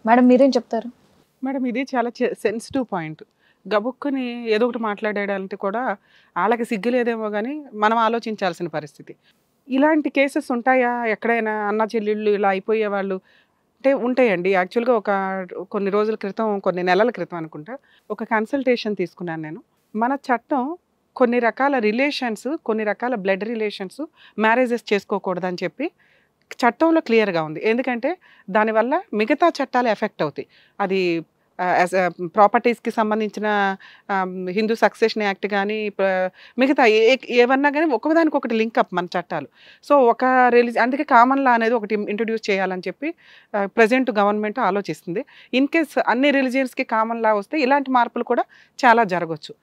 Madam మీరేం చెప్తారు? Madam ఇది చాలా సెన్సిటివ్ పాయింట్. గబుక్కుని ఏదో ఒకటి మాట్లాడేయాలంటే కూడా వాళ్ళకి సిగ్గు లేదేమో కానీ మనం ఆలోచించాల్సిన పరిస్థితి. ఇలాంటి కేసెస్ ఉంటాయా ఎక్కడైనా? అన్న చెల్లెళ్ళు ఇలా అయిపోయే వాళ్ళు అంటే ఉంటాయండి. యాక్చువల్గా కొన్ని రోజుల క్రితం, కొన్ని నెలల క్రితం అనుకుంటా, ఒక కన్సల్టేషన్ తీసుకున్నాను నేను. మన చట్టం కొన్ని రకాల రిలేషన్స్, కొన్ని రకాల బ్లడ్ రిలేషన్స్ మ్యారేజెస్ చేసుకోకూడదని చెప్పి చట్టంలో క్లియర్గా ఉంది. ఎందుకంటే దానివల్ల మిగతా చట్టాలు ఎఫెక్ట్ అవుతాయి. అది ప్రాపర్టీస్కి సంబంధించిన హిందూ సక్సెషన్ యాక్ట్ కానీ మిగతా ఏవన్నా కానీ ఒకదానికొకటి లింకప్ మన చట్టాలు. సో ఒక అందుకే కామన్ లా అనేది ఒకటి ఇంట్రొడ్యూస్ చేయాలని చెప్పి ప్రజెంట్ గవర్నమెంట్ ఆలోచిస్తుంది. ఇన్ కేస్ అన్ని రిలీజియన్స్కి కామన్ లా వస్తే ఇలాంటి మార్పులు కూడా చాలా జరగవచ్చు.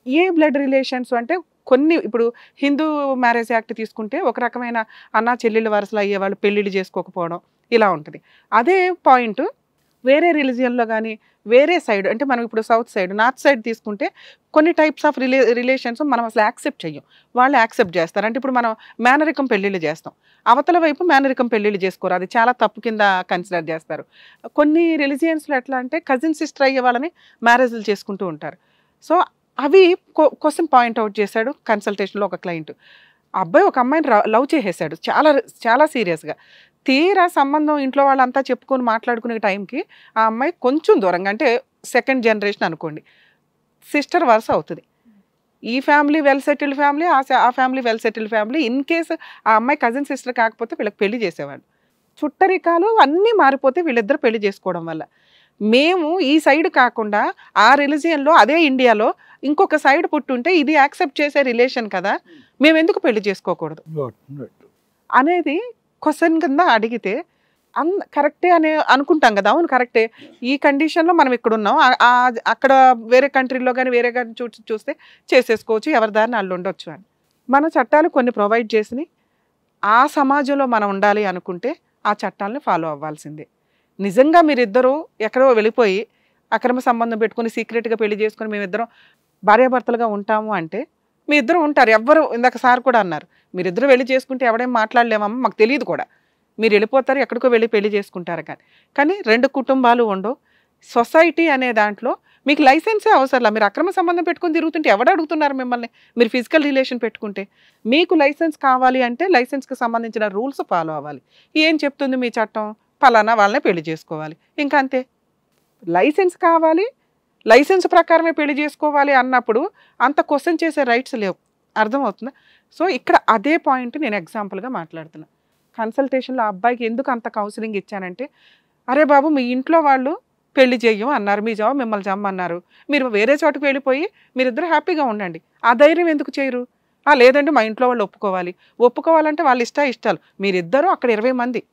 ఏ బ్లడ్ రిలేషన్స్ అంటే కొన్ని ఇప్పుడు హిందూ మ్యారేజ్ యాక్ట్ తీసుకుంటే ఒక రకమైన అన్న చెల్లెళ్ళు వరుసలు అయ్యేవాళ్ళు పెళ్ళిళ్ళు చేసుకోకపోవడం ఇలా ఉంటుంది. అదే పాయింట్ వేరే రిలీజియన్లో కానీ వేరే సైడ్ అంటే మనం ఇప్పుడు సౌత్ సైడ్, నార్త్ సైడ్ తీసుకుంటే కొన్ని టైప్స్ ఆఫ్ రిలేషన్స్ మనం అసలు యాక్సెప్ట్ చెయ్యం, వాళ్ళు యాక్సెప్ట్ చేస్తారు. అంటే ఇప్పుడు మనం మేనరికం పెళ్ళిళ్ళు చేస్తాం, అవతల వైపు మేనరికం పెళ్ళిళ్ళు చేసుకోరు, అది చాలా తప్పు కింద కన్సిడర్ చేస్తారు. కొన్ని రిలీజియన్స్లో ఎట్లా అంటే కజిన్ సిస్టర్ అయ్యే వాళ్ళని మ్యారేజ్లు చేసుకుంటూ ఉంటారు. సో అవి క్వశ్చన్ పాయింట్అవుట్ చేశాడు కన్సల్టేషన్లో ఒక క్లయింట్. అబ్బాయి ఒక అమ్మాయిని లవ్ చేసేసాడు చాలా చాలా సీరియస్గా. తీరా సంబంధం ఇంట్లో వాళ్ళంతా చెప్పుకొని మాట్లాడుకునే టైంకి ఆ అమ్మాయి కొంచెం దూరంగా, అంటే సెకండ్ జనరేషన్ అనుకోండి, సిస్టర్ వరుస అవుతుంది. ఈ ఫ్యామిలీ వెల్ సెటిల్డ్ ఫ్యామిలీ, ఆ family well settled family. In case ఆ అమ్మాయి కజిన్ సిస్టర్ కాకపోతే వీళ్ళకి పెళ్లి చేసేవాళ్ళు. చుట్టరికాలు అన్నీ మారిపోతే వీళ్ళిద్దరు పెళ్లి చేసుకోవడం వల్ల. మేము ఈ సైడ్ కాకుండా ఆ రిలీజియన్లో అదే ఇండియాలో ఇంకొక సైడ్ పుట్టుంటే ఇది యాక్సెప్ట్ చేసే రిలేషన్ కదా, మేము ఎందుకు పెళ్లి చేసుకోకూడదు అనేది క్వశ్చన్ కింద అడిగితే కరెక్టే అని అనుకుంటాం కదా. అవును కరెక్టే, ఈ కండిషన్లో మనం ఇక్కడ ఉన్నాం, అక్కడ వేరే కంట్రీలో కానీ వేరే కానీ చూస్తే చేసేసుకోవచ్చు, ఎవరి దారిని వాళ్ళు ఉండొచ్చు అని. మన చట్టాలు కొన్ని ప్రొవైడ్ చేసి ఆ సమాజంలో మనం ఉండాలి అనుకుంటే ఆ చట్టాలను ఫాలో అవ్వాల్సిందే. నిజంగా మీరిద్దరూ ఎక్కడో వెళ్ళిపోయి అక్రమ సంబంధం పెట్టుకుని సీక్రెట్గా పెళ్లి చేసుకుని మేమిద్దరం భార్యాభర్తలుగా ఉంటాము అంటే మీ ఇద్దరు ఉంటారు. ఎవ్వరు, ఇందాక సార్ కూడా అన్నారు, మీరిద్దరు వెళ్ళి చేసుకుంటే ఎవడేం మాట్లాడలేమమ్మా, మాకు తెలియదు కూడా, మీరు వెళ్ళిపోతారు ఎక్కడికో వెళ్ళి పెళ్లి చేసుకుంటారు. కానీ రెండు కుటుంబాలు ఉండవు. సొసైటీ అనే దాంట్లో మీకు లైసెన్సే అవసరంలా, మీరు అక్రమ సంబంధం పెట్టుకుని తిరుగుతుంటే ఎవడు అడుగుతున్నారు మిమ్మల్ని? మీరు ఫిజికల్ రిలేషన్ పెట్టుకుంటే మీకు లైసెన్స్ కావాలి అంటే లైసెన్స్కి సంబంధించిన రూల్స్ ఫాలో అవ్వాలి. ఏం చెప్తుంది మీ చట్టం? ఫలానా వాళ్ళనే పెళ్లి చేసుకోవాలి, ఇంకా అంతే. లైసెన్స్ కావాలి, లైసెన్స్ ప్రకారమే పెళ్లి చేసుకోవాలి అన్నప్పుడు అంత క్వశ్చన్ చేసే రైట్స్ లేవు. అర్థమవుతుందా? సో ఇక్కడ అదే పాయింట్ నేను ఎగ్జాంపుల్గా మాట్లాడుతున్నా. కన్సల్టేషన్లో అబ్బాయికి ఎందుకు అంత కౌన్సిలింగ్ ఇచ్చానంటే, అరే బాబు మీ ఇంట్లో వాళ్ళు పెళ్లి చెయ్యం అన్నారు, మీ జాబ్ మిమ్మల్ని జమ్మన్నారు, మీరు వేరే చోటుకు వెళ్ళిపోయి మీరిద్దరు హ్యాపీగా ఉండండి, ఆ ధైర్యం ఎందుకు చేయరు? లేదంటే మా ఇంట్లో వాళ్ళు ఒప్పుకోవాలంటే వాళ్ళ ఇష్టాలు, మీరిద్దరూ అక్కడ 20 మంది.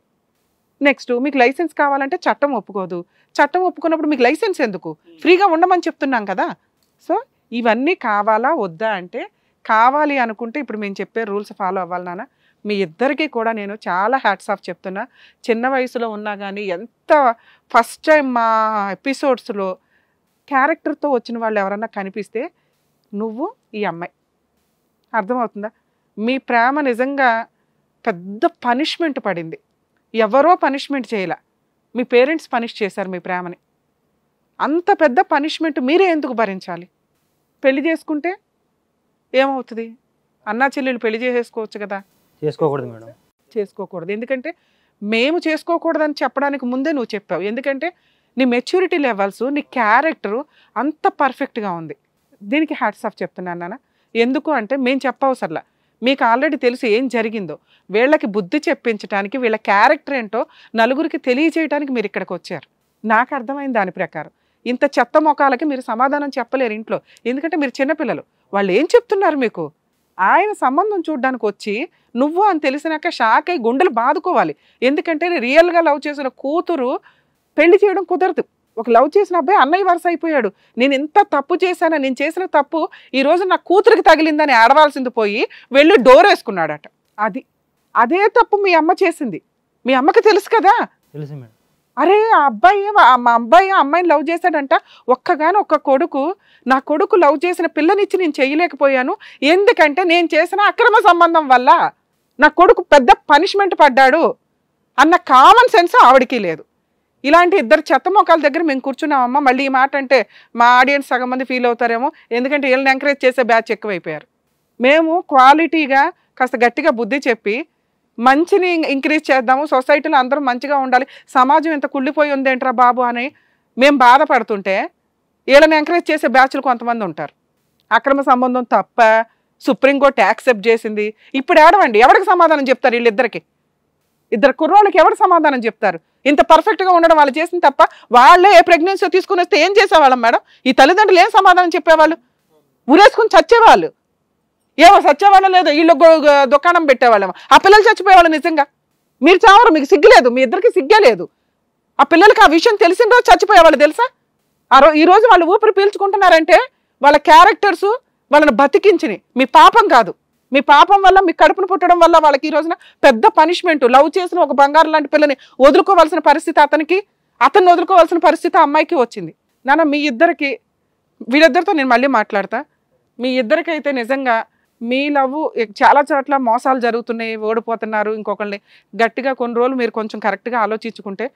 నెక్స్ట్ మీకు లైసెన్స్ కావాలంటే చట్టం ఒప్పుకోదు, చట్టం ఒప్పుకున్నప్పుడు మీకు లైసెన్స్ ఎందుకు? ఫ్రీగా ఉండమని చెప్తున్నాం కదా. సో ఇవన్నీ కావాలా వద్దా అంటే, కావాలి అనుకుంటే ఇప్పుడు మేము చెప్పే రూల్స్ ఫాలో అవ్వాలి నాన్న. మీ ఇద్దరికీ కూడా నేను చాలా హ్యాట్స్ ఆఫ్ చెప్తున్నా. చిన్న వయసులో ఉన్నా కానీ ఎంత ఫస్ట్ టైం మా ఎపిసోడ్స్లో క్యారెక్టర్తో వచ్చిన వాళ్ళు ఎవరన్నా కనిపిస్తే నువ్వు ఈ అమ్మాయి, అర్థమవుతుందా? మీ ప్రేమ నిజంగా పెద్ద పనిష్మెంట్ పడింది, ఎవరో పనిష్మెంట్ చేయలే, మీ పేరెంట్స్ పనిష్ చేశారు మీ ప్రేమని. అంత పెద్ద పనిష్మెంట్ మీరే ఎందుకు భరించాలి? పెళ్లి చేసుకుంటే ఏమవుతుంది? అన్నా చెల్లెలు పెళ్లి చేసేసుకోవచ్చు కదా. చేసుకోకూడదు మేడం, చేసుకోకూడదు. ఎందుకంటే మేము చేసుకోకూడదని చెప్పడానికి ముందే నువ్వు చెప్పావు. ఎందుకంటే నీ మెచ్యూరిటీ లెవెల్స్, నీ క్యారెక్టరు అంత పర్ఫెక్ట్గా ఉంది. దీనికి హ్యాట్స్ ఆఫ్ చెప్తున్నాను నాన్న. ఎందుకు అంటే మేము చెప్పవసరలా, మీకు ఆల్రెడీ తెలుసు ఏం జరిగిందో. వీళ్ళకి బుద్ధి చెప్పించడానికి, వీళ్ళ క్యారెక్టర్ ఏంటో నలుగురికి తెలియచేయడానికి మీరు ఇక్కడికి వచ్చారు. నాకు అర్థమైంది దాని ప్రకారం. ఇంత చెత్త మొఖాలకి మీరు సమాధానం చెప్పలేరు ఇంట్లో, ఎందుకంటే మీరు చిన్నపిల్లలు. వాళ్ళు ఏం చెప్తున్నారు మీకు? ఆయన సంబంధం చూడడానికి వచ్చి నువ్వు అని తెలిసినాక షాక్ అయ్యి గుండెలు బాదుకోవాలి. ఎందుకంటే రియల్గా లవ్ చేసిన కూతురు పెళ్లి చేయడం కుదరదు. ఒక లవ్ చేసిన అబ్బాయి అన్నయ్య వరుస అయిపోయాడు. నేను ఎంత తప్పు చేశానా, నేను చేసిన తప్పు ఈరోజు నా కూతురికి తగిలిందని ఆడవాల్సింది పోయి వెళ్ళి డోర్ వేసుకున్నాడట. అదే తప్పు మీ అమ్మ చేసింది. మీ అమ్మకి తెలుసు కదా. తెలుసు మేడం. అరే ఆ అబ్బాయి అమ్మాయిని లవ్ చేశాడంట. ఒక్క కొడుకు, నా కొడుకు లవ్ చేసిన పిల్లనిచ్చి నేను చేయలేకపోయాను, ఎందుకంటే నేను చేసిన అక్రమ సంబంధం వల్ల నా కొడుకు పెద్ద పనిష్మెంట్ పడ్డాడు అన్న కామన్ సెన్స్ ఆవిడికి లేదు. ఇలాంటి ఇద్దరు చెత్త మొక్కల దగ్గర మేము కూర్చున్నామమ్మా. మళ్ళీ ఈ మాట అంటే మా ఆడియన్స్ సగం మంది ఫీల్ అవుతారేమో, ఎందుకంటే వీళ్ళని ఎంకరేజ్ చేసే బ్యాచ్ ఎక్కువైపోయారు. మేము క్వాలిటీగా కాస్త గట్టిగా బుద్ధి చెప్పి మంచిని ఇంక్రీజ్ చేద్దాము, సొసైటీలో అందరూ మంచిగా ఉండాలి, సమాజం ఎంత కుళ్ళిపోయి ఉందేంట్రా బాబు అని మేము బాధపడుతుంటే వీళ్ళని ఎంకరేజ్ చేసే బ్యాచ్లు కొంతమంది ఉంటారు. అక్రమ సంబంధం తప్ప సుప్రీంకోర్టు యాక్సెప్ట్ చేసింది. ఇప్పుడు ఏడవండి, ఎవరికి సమాధానం చెప్తారు? వీళ్ళిద్దరికి, ఇద్దరు కుర్రోళ్ళకి ఎవరు సమాధానం చెప్తారు? ఇంత పర్ఫెక్ట్గా ఉండడం వాళ్ళు చేసింది తప్ప వాళ్ళే ఏ ప్రెగ్నెన్సీ తీసుకుని వస్తే ఏం చేసేవాళ్ళం మేడం? ఈ తల్లిదండ్రులు ఏం సమాధానం చెప్పేవాళ్ళు? ఉరేసుకుని చచ్చేవాళ్ళు. ఏమో చచ్చేవాళ్ళం లేదు, వీళ్ళు దుకాణం పెట్టేవాళ్ళం. ఆ పిల్లలు చచ్చిపోయేవాళ్ళు. నిజంగా మీరు చావరు, మీకు సిగ్గులేదు, మీ ఇద్దరికి సిగ్గే లేదు. ఆ పిల్లలకి ఆ విషయం తెలిసిన రోజు చచ్చిపోయేవాళ్ళు తెలుసా? ఈ రోజు వాళ్ళు ఊపిరి పీల్చుకుంటున్నారంటే వాళ్ళ క్యారెక్టర్స్ వాళ్ళని బతికించిని. మీ పాపం కాదు, మీ పాపం వల్ల, మీ కడుపును పుట్టడం వల్ల వాళ్ళకి ఈ రోజున పెద్ద పనిష్మెంట్. లవ్ చేసిన ఒక బంగారు లాంటి పిల్లని వదులుకోవాల్సిన పరిస్థితి అతన్ని వదులుకోవాల్సిన పరిస్థితి అమ్మాయికి వచ్చింది. నాన్న మీ ఇద్దరికి, వీళ్ళిద్దరితో నేను మళ్ళీ మాట్లాడతా, మీ ఇద్దరికైతే నిజంగా మీ లవ్ చాలా చోట్ల మోసాలు జరుగుతున్నాయి, ఓడిపోతున్నారు. ఇంకొకళ్ళని గట్టిగా కొన్ని రోజులు మీరు కొంచెం కరెక్ట్గా ఆలోచించుకుంటే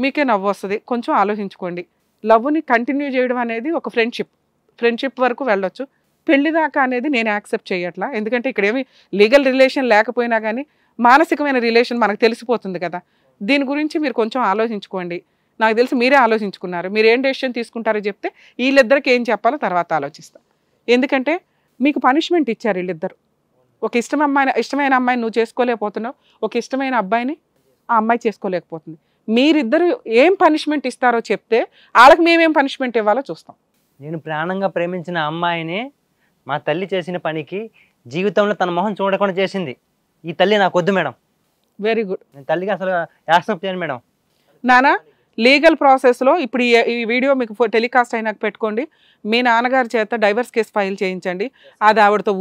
మీకే నవ్వు వస్తుంది. కొంచెం ఆలోచించుకోండి. లవ్ని కంటిన్యూ చేయడం అనేది ఒక ఫ్రెండ్షిప్ వరకు వెళ్ళొచ్చు. పెళ్లి దాకా అనేది నేను యాక్సెప్ట్ చేయట్లా. ఎందుకంటే ఇక్కడ ఏమి లీగల్ రిలేషన్ లేకపోయినా కానీ మానసికమైన రిలేషన్ మనకు తెలిసిపోతుంది కదా. దీని గురించి మీరు కొంచెం ఆలోచించుకోండి. నాకు తెలిసి మీరే ఆలోచించుకున్నారు. మీరు ఏం డెసిషన్ తీసుకుంటారో చెప్తే వీళ్ళిద్దరికి ఏం చెప్పాలో తర్వాత ఆలోచిస్తా. ఎందుకంటే మీకు పనిష్మెంట్ ఇచ్చారు వీళ్ళిద్దరు. ఒక ఇష్టమైన అమ్మాయిని నువ్వు చేసుకోలేకపోతున్నావు, ఒక ఇష్టమైన అబ్బాయిని ఆ అమ్మాయి చేసుకోలేకపోతుంది. మీరిద్దరు ఏం పనిష్మెంట్ ఇస్తారో చెప్తే వాళ్ళకి మేమేం పనిష్మెంట్ ఇవ్వాలో చూస్తాం. నేను ప్రాణంగా ప్రేమించిన అమ్మాయిని మా తల్లి చేసిన పనికి జీవితంలో తన మొహం చూడకుండా చేసింది. ఈ తల్లి నాకు వద్దు మేడం. Very good. నేను తల్లికి అసలు యాక్సెప్ట్ చేయను మేడం. నానా లీగల్ ప్రాసెస్లో ఇప్పుడు ఈ వీడియో మీకు టెలికాస్ట్ అయినాక పెట్టుకోండి. మీ నాన్నగారి చేత డైవర్స్ కేసు ఫైల్ చేయించండి. అది ఆవిడతో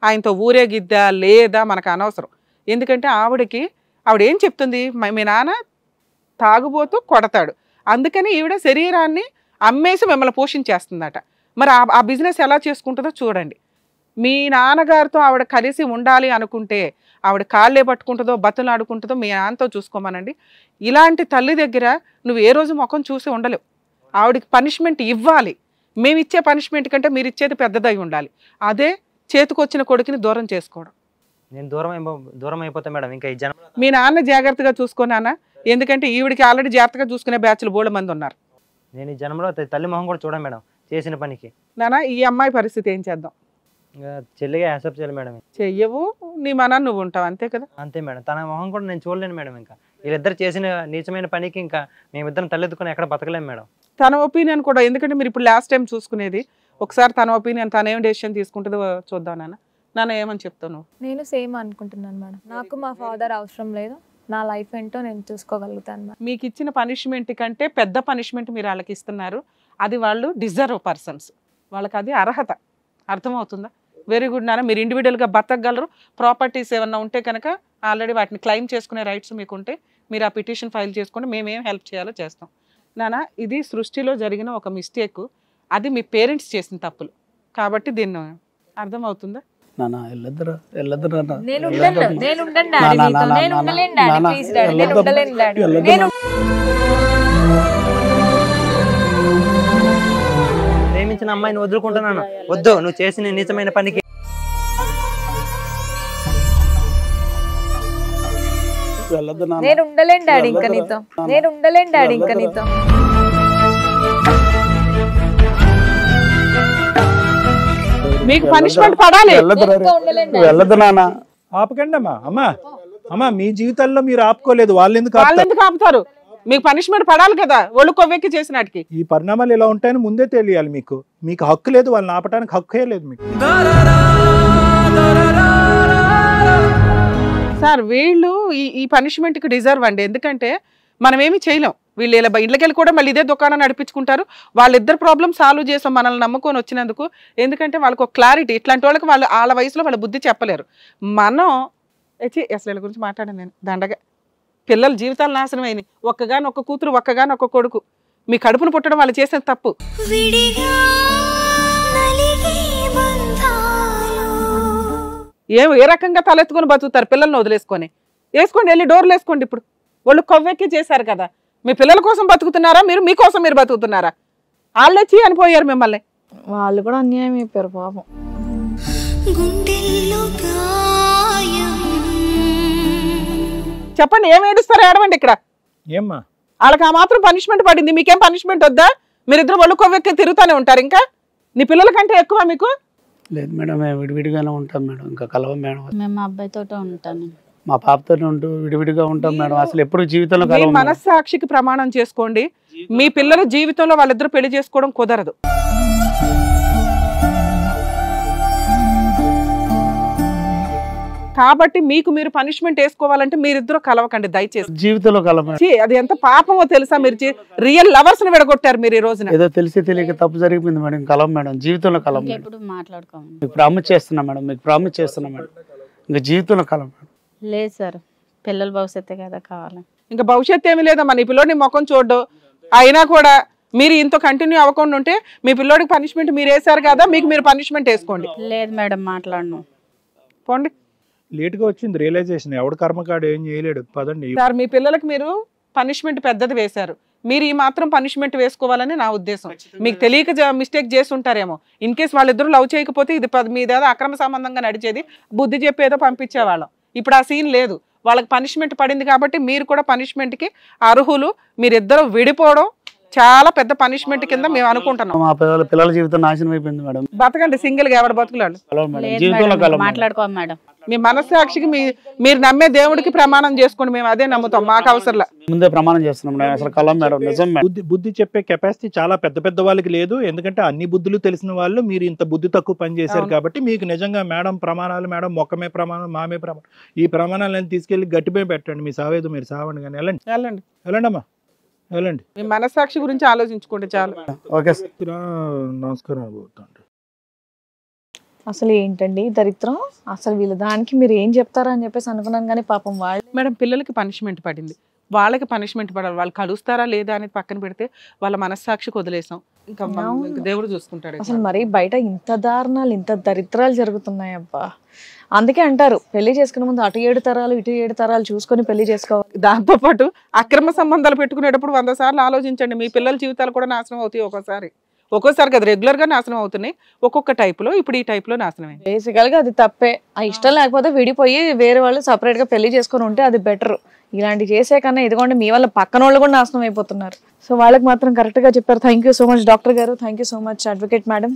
ఆయనతో ఊరేగిద్దా లేదా మనకు అనవసరం. ఎందుకంటే ఆవిడ ఏం చెప్తుంది, మీ నాన్న తాగుబోతూ కొడతాడు, అందుకని ఈవిడ శరీరాన్ని అమ్మేసి మిమ్మల్ని పోషించేస్తుందట. మరి ఆ బిజినెస్ ఎలా చేసుకుంటుందో చూడండి. మీ నాన్నగారితో ఆవిడ కలిసి ఉండాలి అనుకుంటే ఆవిడ కాళ్ళే పట్టుకుంటుందో బతులు ఆడుకుంటుందో మీ నాన్నతో చూసుకోమనండి. ఇలాంటి తల్లి దగ్గర నువ్వు ఏ రోజు ముఖం చూసి ఉండలేవు. ఆవిడకి పనిష్మెంట్ ఇవ్వాలి. మేము ఇచ్చే పనిష్మెంట్ కంటే మీరు ఇచ్చేది పెద్దదై ఉండాలి. అదే చేతికొచ్చిన కొడుకుని దూరం చేసుకోవడం. నేను దూరం అయిపోతా మేడం. ఇంకా ఈ జన్మ మీ నాన్న జాగ్రత్తగా చూసుకోనానా, ఎందుకంటే ఈవిడికి ఆల్రెడీ జాగ్రత్తగా చూసుకునే బ్యాచ్లు బోళ్ళ మంది ఉన్నారు. నేను ఈ జన్మలో తల్లి మొహం కూడా చూడ మేడం చేసిన పనికి. నానా ఈ అమ్మాయి పరిస్థితి ఏం చేద్దాం? చెల్లిగా యాక్సెప్ట్ చేయాలి మేడం. చెయ్యవు, నీ మన నువ్వు ఉంటావు అంతే కదా. అంతే మేడం. తన మొహం కూడా నేను చూడలేను మేడం. ఇంకా వీళ్ళిద్దరు చేసిన నీచమైన పనికి ఇంకా మేమిద్దరం తలెత్తుకుని ఎక్కడ బతకలేము మేడం. తన ఒపీనియన్ కూడా, ఎందుకంటే మీరు ఇప్పుడు లాస్ట్ టైం చూసుకునేది, ఒకసారి తన ఒపీనియన్ తనేం డెసిషన్ తీసుకుంటుందో చూద్దాం. నాన్న ఏమని చెప్తావు నువ్వు? నేను సేమ్ అనుకుంటున్నాను మేడం. నాకు మా ఫాదర్ అవసరం లేదు, నా లైఫ్ ఏంటో నేను చూసుకోగలుగుతాను మేడం. మీకు ఇచ్చిన పనిష్మెంట్ కంటే పెద్ద పనిష్మెంట్ మీరు వాళ్ళకి ఇస్తున్నారు. అది వాళ్ళు డిజర్వ్ పర్సన్స్, వాళ్ళకి అది అర్హత. అర్థమవుతుందా? వెరీ గుడ్ నాన్న. మీరు ఇండివిజువల్గా బతకగలరు. ప్రాపర్టీస్ ఏమన్నా ఉంటే కనుక ఆల్రెడీ వాటిని క్లెయిమ్ చేసుకునే రైట్స్ మీకు ఉంటే మీరు ఆ పిటిషన్ ఫైల్ చేసుకోండి. మేమేం హెల్ప్ చేయాలో చేస్తాం. నాన్న ఇది సృష్టిలో జరిగిన ఒక మిస్టేక్, అది మీ పేరెంట్స్ చేసిన తప్పులు కాబట్టి దీన్ని అర్థమవుతుందా? ప్రేమించిన అమ్మాయిని వదులుకుంటున్నాను. వద్దు, నువ్వు చేసిన నీచమైన పనికి. నేను ఉండలేను డాడీ ఇంకా నీతో. నేను ఉండలేను డాడీ ఇంకా నీతో. మీకు పనిష్మెంట్ పడాలి. వెళ్ళదు నాన్న. ఆపకండి అమ్మా మీ జీవితాల్లో మీరు ఆపుకోలేదు, వాళ్ళు ఎందుకు ఆపుతారు? మీకు పనిష్మెంట్ పడాలి కదా, ఒళ్ళు కొవ్వెక్కి చేసినట్టుకి. ఈ పరిణామాలు ఇలా ఉంటాయని ముందే తెలియాలి. మీకు హక్కు లేదు, వాళ్ళని ఆపడానికి హక్కే లేదు మీకు. సార్ వీళ్ళు ఈ పనిష్మెంట్ కి డిజర్వ్ అండి. ఎందుకంటే మనం ఏమి చేయలేం. వీళ్ళు ఇలా ఇంట్లోకెళ్ళి కూడా మళ్ళీ ఇదే దుకాణం నడిపించుకుంటారు. వాళ్ళిద్దరు ప్రాబ్లమ్ సాల్వ్ చేసాం మనల్ని నమ్ముకొని వచ్చినందుకు. ఎందుకంటే వాళ్ళకు ఒక క్లారిటీ, ఇట్లాంటి వాళ్ళకి వాళ్ళ వయసులో వాళ్ళ బుద్ధి చెప్పలేరు. మనం అసలు వీళ్ళ గురించి మాట్లాడాను నేను దండగా. పిల్లల జీవితాలు నాశనం అయినాయి. ఒక్క కూతురు, ఒక్క కొడుకు. మీ కడుపును పుట్టడం వాళ్ళు చేసిన తప్పు. ఏ రకంగా తలెత్తుకొని బతుకుతారు పిల్లల్ని వదిలేసుకొని? వేసుకోండి, వెళ్ళి డోర్లు వేసుకోండి. ఇప్పుడు వాళ్ళు కొవ్వెక్కి చేశారు కదా, మీ పిల్లల కోసం బతుకుతున్నారా, మీరు మీకోసం మీరు బతుకుతున్నారా? వాళ్ళే చీ అనిపోయారు మిమ్మల్ని. వాళ్ళు కూడా అన్యాయం అయిపోయారు పాపం. చెప్పండి, ఏం ఏడుస్తారో ఏడవండి ఇక్కడ. ఏమ్మా వాళ్ళకి ఆ మాత్రం పనిష్మెంట్ పడింది, మీకేం పనిష్మెంట్ వద్దా? మీరిద్దరు ఒళ్ళు కొవ్వెక్కి తిరుగుతూనే ఉంటారు. ఇంకా నీ పిల్లల కంటే ఎక్కువ మీకు? లేదు మేడం, మేము విడివిడిగానే ఉంటాం మేడం, ఇంకా కలవం మేడం. మేము మా అబ్బాయితో ఉంటాను. మా పాపతో ఉంటూ విడివిడిగా ఉంటాం మేడం. అసలు ఎప్పుడు జీవితంలో మీ కలవం. మనస్సాక్షికి ప్రమాణం చేసుకోండి, మీ పిల్లల జీవితంలో వాళ్ళిద్దరు పెళ్లి చేసుకోవడం కుదరదు. కాబట్టి మీకు మీరు పనిష్మెంట్ వేసుకోవాలంటే మీరిద్దరు కలవకండి దయచేసి. జీవితంలో కలవం. అది ఎంత పాపమో తెలుసా? మీరు రియల్ లవర్స్ ని విడగొట్టారు మీరు ఈ రోజున. ఏదో తెలిసి తెలియక తప్పు జరిగిపోయింది మేడం, కలవం మేడం, జీవితంలో కలవం మేడం. ఎప్పుడు మాట్లాడుకోము. మీకు ప్రామిస్ చేస్తున్నా మేడం, మీకు ప్రామిస్ చేస్తున్నా మేడం, ఇంకా జీవితంలో కలవం మేడం. లేదు సార్, పిల్లల భవిష్యత్తే కదా కావాలి. ఇంకా భవిష్యత్తు ఏమీ లేదమ్మా. నీ పిల్లోడిని ముఖం చూడ్డు, అయినా కూడా మీరు ఇంత కంటిన్యూ అవ్వకుండా ఉంటే మీ పిల్లోడికి పనిష్మెంట్ మీరు వేసారు కదా, మీకు మీరు పనిష్మెంట్ వేసుకోండి. లేదు మేడం, మాట్లాడను. పోండి. లేట్గా వచ్చింది రియలైజేషన్, ఎవడు కర్మకాడు ఏం చేయలేడు. పదండి. సార్, మీ పిల్లలకి మీరు పనిష్మెంట్ పెద్దది వేశారు, మీరు ఈ మాత్రం పనిష్మెంట్ వేసుకోవాలని నా ఉద్దేశం. మీకు తెలియక మిస్టేక్ చేసి ఉంటారేమో. ఇన్ కేసు వాళ్ళిద్దరూ లవ్ చేయకపోతే ఇది మీదేదో అక్రమ సంబంధంగా నడిచేది, బుద్ధి చెప్పేదో పంపించేవాళ్ళం. ఇప్పుడు ఆ సీన్ లేదు, వాళ్ళకి పనిష్మెంట్ పడింది కాబట్టి మీరు కూడా పనిష్మెంట్కి అర్హులు. మీరిద్దరూ విడిపోవడం చాలా పెద్ద పనిష్మెంట్ కింద మేము అనుకుంటున్నాం. మా పిల్లల జీవితం నాశనం అయిపోయింది మేడం. బతకండి సింగిల్ గా, ఎవరు బతుకులాడు. కలవం మేడం, లేదు జీవితంలో మేడం, కలవం. మాట్లాడుకోము మేడం. మీ మనస్సాక్షికి మీరు నమ్మే దేవుడికి ప్రమాణం చేసుకోండి, మేము అదే నమ్ముతాం, మాకు అవసరంలా. ముందే ప్రమాణం చేస్తున్నాం మేడం, అసలు కలవం మేడం, నిజం మేడం. బుద్ధి చెప్పే కెపాసిటీ చాలా పెద్ద పెద్ద వాళ్ళకి లేదు. ఎందుకంటే అన్ని బుద్ధులు తెలిసిన వాళ్ళు మీరు ఇంత బుద్ధి తక్కువ పని చేశారు కాబట్టి మీకు నిజంగా మేడం ప్రమాణాలు, మేడం మొక్కమే ప్రమాణం, మామే ప్రమాణం, ఈ ప్రమాణాలను తీసుకెళ్లి గట్టిపై పెట్టండి. మీ సావేదో మీరు సావండి, కానీ వెళ్ళండి వెళ్ళండి, వెళ్ళండి అమ్మా, వెళ్ళండి. మీ మనస్సాక్షి గురించి ఆలోచించుకోండి చాలు. Okay sir. నమస్కారం. అసలు ఏంటండి దరిద్రం, అసలు వీళ్ళ దానికి మీరు ఏం చెప్తారా అని చెప్పేసి అనుకున్నాను, కానీ పాపం వాళ్ళు. మేడం, పిల్లలకి పనిష్మెంట్ పడింది, వాళ్ళకి పనిష్మెంట్ పడాలి. వాళ్ళు కలుస్తారా లేదా అనేది పక్కన పెడితే వాళ్ళ మనస్సాక్షికి వదిలేసాం, ఇంకా దేవుడు చూసుకుంటాడు. అసలు మరి బయట ఇంత దారుణాలు, ఇంత దరిద్రాలు జరుగుతున్నాయి అబ్బా. అందుకే అంటారు పెళ్లి చేసుకునే ముందు అటు 7 తరాలు ఇటు 7 తరాలు చూసుకొని పెళ్లి చేసుకోవాలి. దాంతోపాటు అక్రమ సంబంధాలు పెట్టుకునేటప్పుడు 100 సార్లు ఆలోచించండి. మీ పిల్లల జీవితాలు కూడా నాశనం అవుతాయి ఒక్కోసారి కదా, రెగ్యులర్ గా నాశనం అవుతున్నాయి. ఒక్కొక్క టైప్ లో, ఇప్పుడు ఈ టైప్ లో నాశనం అయింది. బేసికల్ గా అది తప్పే. ఆ ఇష్టం లేకపోతే విడిపోయి వేరే వాళ్ళు సపరేట్ గా పెళ్లి చేసుకొని ఉంటే అది బెటర్. ఇలాంటి చేసే కన్నా ఇదిగోండి మీ వల్ల పక్కన వాళ్ళు కూడా నాశనం అయిపోతున్నారు. సో వాళ్ళకి మాత్రం కరెక్ట్ గా చెప్పారు. Thank you so much doctor గారు, thank you so much advocate madam.